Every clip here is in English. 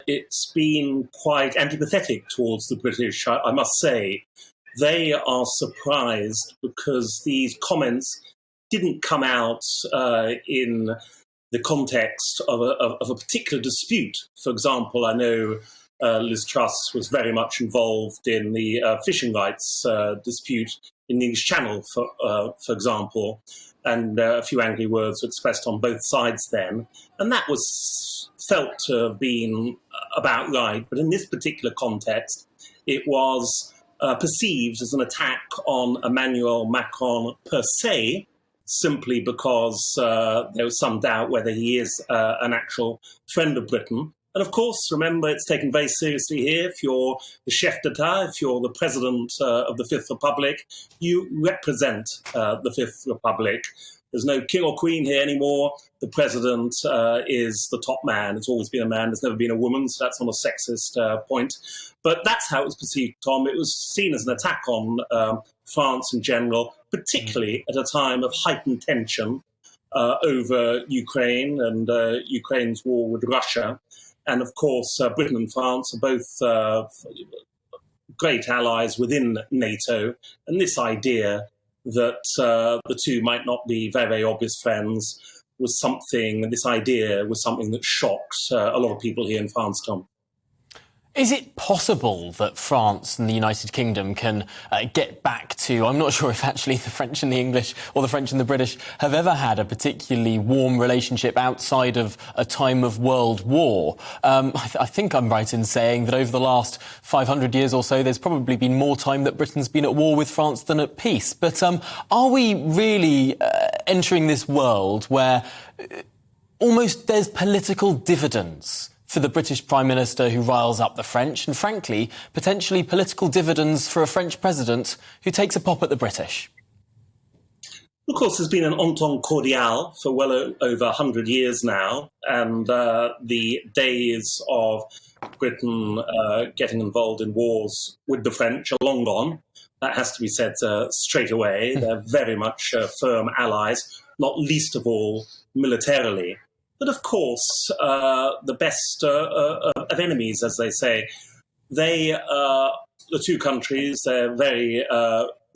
it's been quite antipathetic towards the British, I must say. They are surprised because these comments didn't come out in the context of a particular dispute. For example, I know Liz Truss was very much involved in the fishing rights dispute in the English Channel, for example, and a few angry words were expressed on both sides then. And that was felt to have been about right. But in this particular context, it was perceived as an attack on Emmanuel Macron per se, simply because there was some doubt whether he is an actual friend of Britain. And of course, remember, it's taken very seriously here. If you're the chef d'etat, if you're the president of the Fifth Republic, you represent the Fifth Republic. There's no king or queen here anymore. The president is the top man. It's always been a man. There's never been a woman, so that's not a sexist point. But that's how it was perceived, Tom. It was seen as an attack on France in general, particularly at a time of heightened tension over Ukraine and Ukraine's war with Russia. And of course, Britain and France are both great allies within NATO. And this idea that the two might not be very, very obvious friends was something that shocked a lot of people here in France, Tom. Is it possible that France and the United Kingdom can get back to... I'm not sure if actually the French and the English or the French and the British have ever had a particularly warm relationship outside of a time of world war. I think I'm right in saying that over the last 500 years or so, there's probably been more time that Britain's been at war with France than at peace. But are we really entering this world where almost there's political dividends for the British Prime Minister who riles up the French, and frankly, potentially political dividends for a French president who takes a pop at the British? Of course, there's been an entente cordiale for well over 100 years now, and the days of Britain getting involved in wars with the French are long gone. That has to be said straight away. They're very much firm allies, not least of all militarily. But of course, the best of enemies, as they say. The two countries, they're very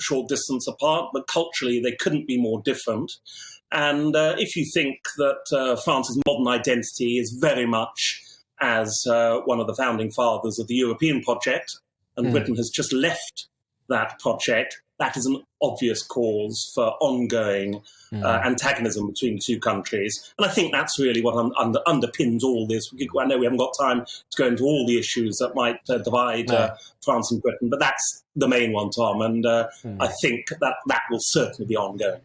short distance apart, but culturally they couldn't be more different. And if you think that France's modern identity is very much as one of the founding fathers of the European project, and Britain has just left that project, that is an obvious cause for ongoing antagonism between the two countries. And I think that's really what underpins all this. I know we haven't got time to go into all the issues that might divide France and Britain, but that's the main one, Tom. And I think that will certainly be ongoing.